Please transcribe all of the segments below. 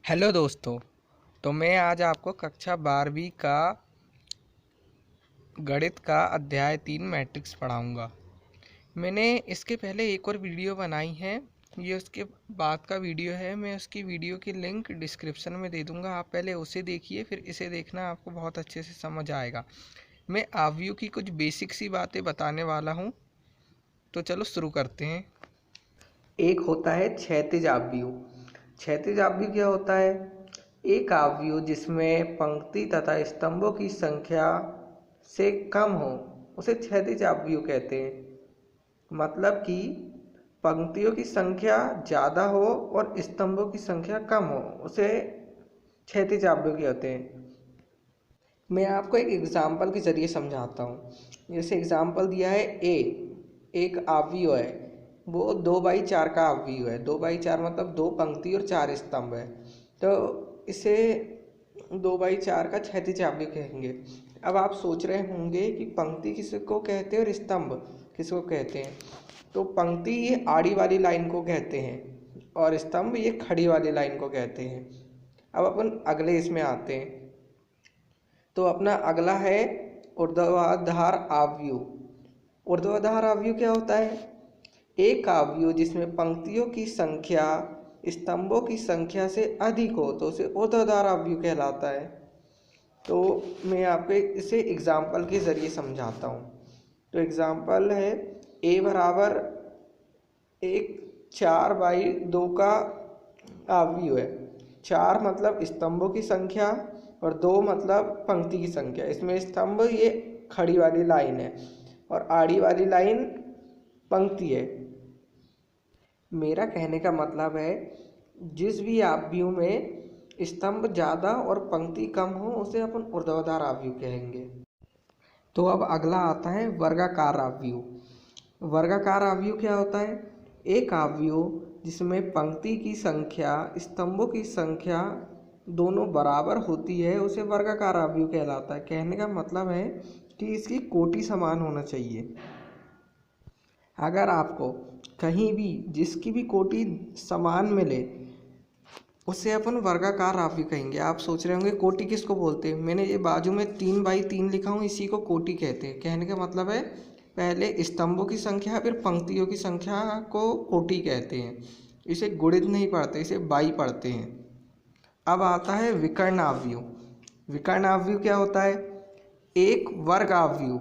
Hello दोस्तों। तो मैं आज आपको कक्षा 12वीं का गणित का अध्याय 3 मैट्रिक्स पढ़ाऊंगा। मैंने इसके पहले एक और वीडियो बनाई है, ये उसके बाद का वीडियो है। मैं उसकी वीडियो की लिंक डिस्क्रिप्शन में दे दूंगा, आप पहले उसे देखिए, फिर इसे देखना, आपको बहुत अच्छे से समझ आएगा। मैं आव्यूह की कुछ बेसिक सी बातें बताने वाला हूँ, तो चलो शुरू करते हैं। एक होता है क्षैतिज आव्यूह। क्षैतिज आव्यूह क्या होता है? एक आव्यूह जिसमें पंक्ति तथा स्तंभों की संख्या से कम हो उसे क्षैतिज आव्यूह कहते हैं। मतलब कि पंक्तियों की संख्या ज़्यादा हो और स्तंभों की संख्या कम हो, उसे क्षैतिज आव्यूह कहते हैं। मैं आपको एक एग्जाम्पल के ज़रिए समझाता हूँ। जैसे एग्जाम्पल दिया है एक आव्यूह है, वो 2/4 का आव्यूह है। 2/4 मतलब 2 पंक्ति और 4 स्तंभ है, तो इसे 2/4 का क्षैतिज आव्यूह कहेंगे। अब आप सोच रहे होंगे कि पंक्ति किसको कहते हैं और स्तंभ किसको कहते हैं। तो पंक्ति ये आड़ी वाली लाइन को कहते हैं और स्तंभ ये खड़ी वाली लाइन को कहते हैं। अब अपन अगले इसमें आते हैं। तो अपना अगला है ऊर्ध्वाधर आव्यूह। ऊर्ध्वाधर आव्यूह क्या होता है? एक आव्यूह जिसमें पंक्तियों की संख्या स्तंभों की संख्या से अधिक हो तो उसे ऊर्ध्वाधर आव्यूह कहलाता है। तो मैं आपको इसे एग्जाम्पल के ज़रिए समझाता हूँ। तो एग्जाम्पल है a बराबर एक 4/2 का आव्यूह है। 4 मतलब स्तंभों की संख्या और 2 मतलब पंक्ति की संख्या। इसमें स्तंभ ये खड़ी वाली लाइन है और आड़ी वाली लाइन पंक्ति है। मेरा कहने का मतलब है, जिस भी आव्यूह में स्तंभ ज़्यादा और पंक्ति कम हो उसे अपन ऊर्ध्वाधर आव्यूह कहेंगे। तो अब अगला आता है वर्गाकार आव्यूह। वर्गाकार आव्यूह क्या होता है? एक आव्यूह जिसमें पंक्ति की संख्या स्तंभों की संख्या दोनों बराबर होती है उसे वर्गाकार आव्यूह कहलाता है। कहने का मतलब है कि इसकी कोटि समान होना चाहिए। अगर आपको कहीं भी जिसकी भी कोटि समान मिले उसे अपन वर्गाकार आव्यूह कहेंगे। आप सोच रहे होंगे कोटि किसको बोलते हैं? मैंने ये बाजू में 3/3 लिखा हूँ, इसी को कोटि कहते हैं। कहने का मतलब है पहले स्तंभों की संख्या फिर पंक्तियों की संख्या को कोटि कहते हैं। इसे गुणित नहीं पढ़ते, इसे बाई पढ़ते हैं। अब आता है विकर्ण आव्यूह। विकर्ण आव्यूह क्या होता है? एक वर्ग आव्यूह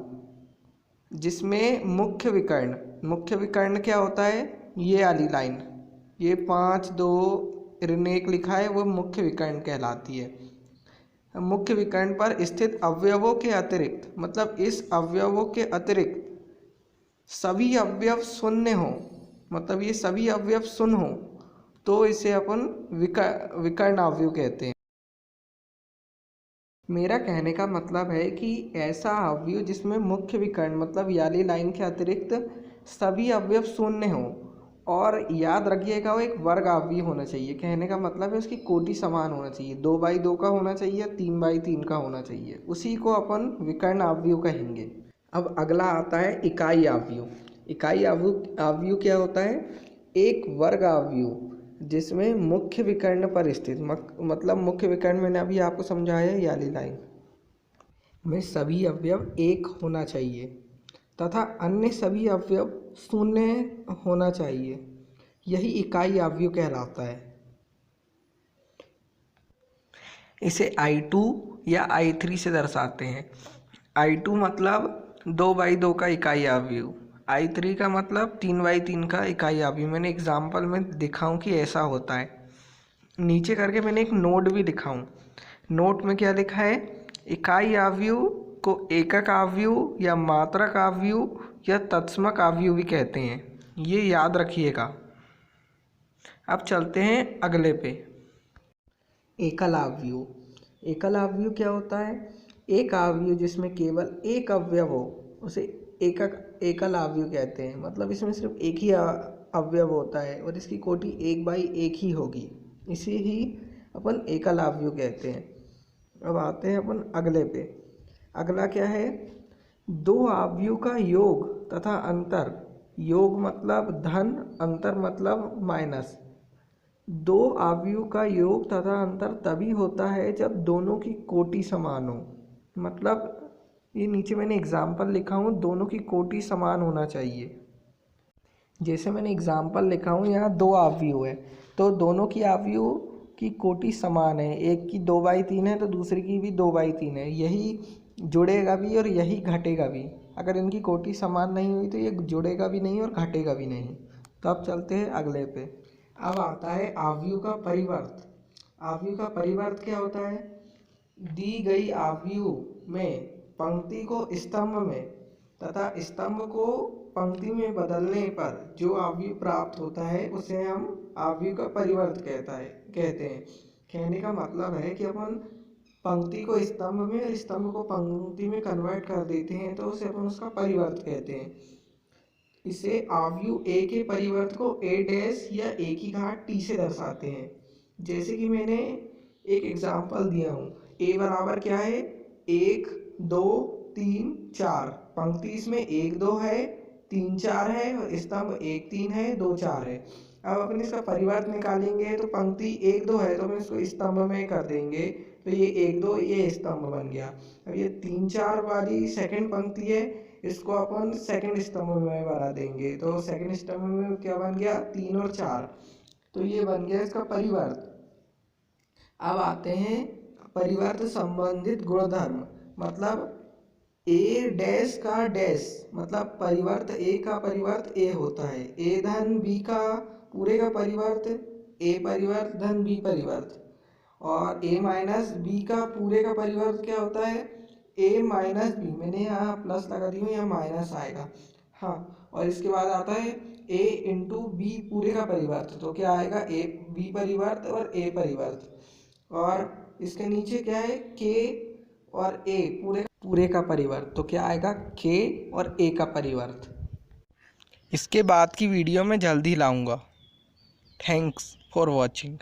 जिसमें मुख्य विकर्ण क्या होता है? ये वाली लाइन, ये 5 2 ऋण 1 लिखा है, वो मुख्य विकर्ण कहलाती है। मुख्य विकर्ण पर स्थित अवयवों के अतिरिक्त, मतलब इस अवयवों के अतिरिक्त सभी अवयव शून्य हो, मतलब ये सभी अवयव शून्य हो तो इसे अपन विकर्ण आव्यूह कहते हैं। मेरा कहने का मतलब है कि ऐसा आव्यूह जिसमें मुख्य विकर्ण मतलब याली लाइन के अतिरिक्त सभी अवयव शून्य हो, और याद रखिएगा वो एक वर्ग आव्यूह होना चाहिए। कहने का मतलब है उसकी कोटि समान होना चाहिए, 2/2 का होना चाहिए, 3/3 का होना चाहिए, उसी को अपन विकर्ण आव्यूह कहेंगे। अब अगला आता है इकाई आव्यूह। इकाई आव्यूह क्या होता है? एक वर्ग आव्यूह जिसमें मुख्य विकर्ण पर स्थित मतलब मुख्य विकर्ण मैंने अभी आपको समझाया है, याली लाइन में सभी अवयव एक होना चाहिए तथा अन्य सभी अवयव शून्य होना चाहिए, यही इकाई आव्यूह कहलाता है। इसे I2 या I3 से दर्शाते हैं। I2 मतलब 2/2 का इकाई आव्यूह, I3 का मतलब 3/3 का इकाई आव्यूह। मैंने एग्जाम्पल में दिखाऊं कि ऐसा होता है। नीचे करके मैंने एक नोट भी लिखा हूँ। नोट में क्या लिखा है? इकाई आव्यूह को एकक आव्यूह या मात्रक आव्यूह या तत्समक आव्यूह भी कहते हैं, ये याद रखिएगा। अब चलते हैं अगले पे। एकल आव्यूह। एकल आव्यूह क्या होता है? एक आव्यूह जिसमें केवल एक अवयव हो उसे एकल आव्यूह कहते हैं। मतलब इसमें सिर्फ एक ही अवयव होता है और इसकी कोटि 1/1 ही होगी, इसे ही अपन एकल आव्यूह कहते हैं। अब आते हैं अपन अगले पे। अगला क्या है? दो आव्यूह का योग तथा अंतर। योग मतलब धन, अंतर मतलब माइनस। दो अवयव का योग तथा अंतर तभी होता है जब दोनों की कोटि समान हो। मतलब ये नीचे मैंने एग्जाम्पल लिखा हूँ, दोनों की कोटि समान होना चाहिए। जैसे मैंने एग्जाम्पल लिखा हूँ, यहाँ दो अवयव है तो दोनों की अवयव की कोटि समान है। एक की 2/3 है तो दूसरे की भी 2/3 है। यही जुड़ेगा भी और यही घटेगा भी। अगर इनकी कोटि समान नहीं हुई तो ये जुड़ेगा भी नहीं और घटेगा भी नहीं। तो अब चलते हैं अगले पे। अब आता है अवयव का परिवर्त। अवयव का परिवर्त क्या होता है? दी गई अवयव में पंक्ति को स्तंभ में तथा स्तंभ को पंक्ति में बदलने पर जो अवयव प्राप्त होता है उसे हम अवयव का परिवर्त कहते हैं। कहने का मतलब है कि अपन पंक्ति को स्तंभ में और स्तंभ को पंक्ति में कन्वर्ट कर देते हैं तो उसे अपन उसका परिवर्त कहते हैं। इसे अवयव ए के परिवर्त को a डैश या a की घात t से दर्शाते हैं। जैसे कि मैंने एक एग्जाम्पल दिया हूँ, a बराबर क्या है? 1 2 3 4। पंक्ति इसमें 1 2 है, 3 4 है और स्तंभ 1 3 है, 2 4 है। अब अपन इसका परिवर्त निकालेंगे तो पंक्ति 1 2 है तो हम इसको स्तंभ में कर देंगे तो ये 1 2 ये स्तंभ बन गया। अब ये 3 4 वाली सेकंड पंक्ति है, इसको अपन सेकंड स्तंभ में बना देंगे तो सेकंड स्तंभ में क्या बन गया? 3 और 4। तो ये बन गया इसका परिवर्त। अब आते हैं परिवर्त संबंधित गुणधर्म। मतलब ए डैश का डैश, मतलब परिवर्त ए का परिवर्त ए होता है। ए धन बी का पूरे का परिवर्त ए परिवर्त धन बी परिवर्त, और ए माइनस बी का पूरे का परिवर्त क्या होता है? ए माइनस बी। मैंने यहाँ प्लस लगा दी हूँ, यहाँ माइनस आएगा। हाँ, और इसके बाद आता है ए इंटू बी पूरे का परिवर्त। तो क्या आएगा? ए बी परिवर्त और ए परिवर्त। और इसके नीचे क्या है? के और ए पूरे का परिवर्त। तो क्या आएगा? के और ए का परिवर्त। इसके बाद की वीडियो में जल्दी लाऊंगा। Thanks for watching.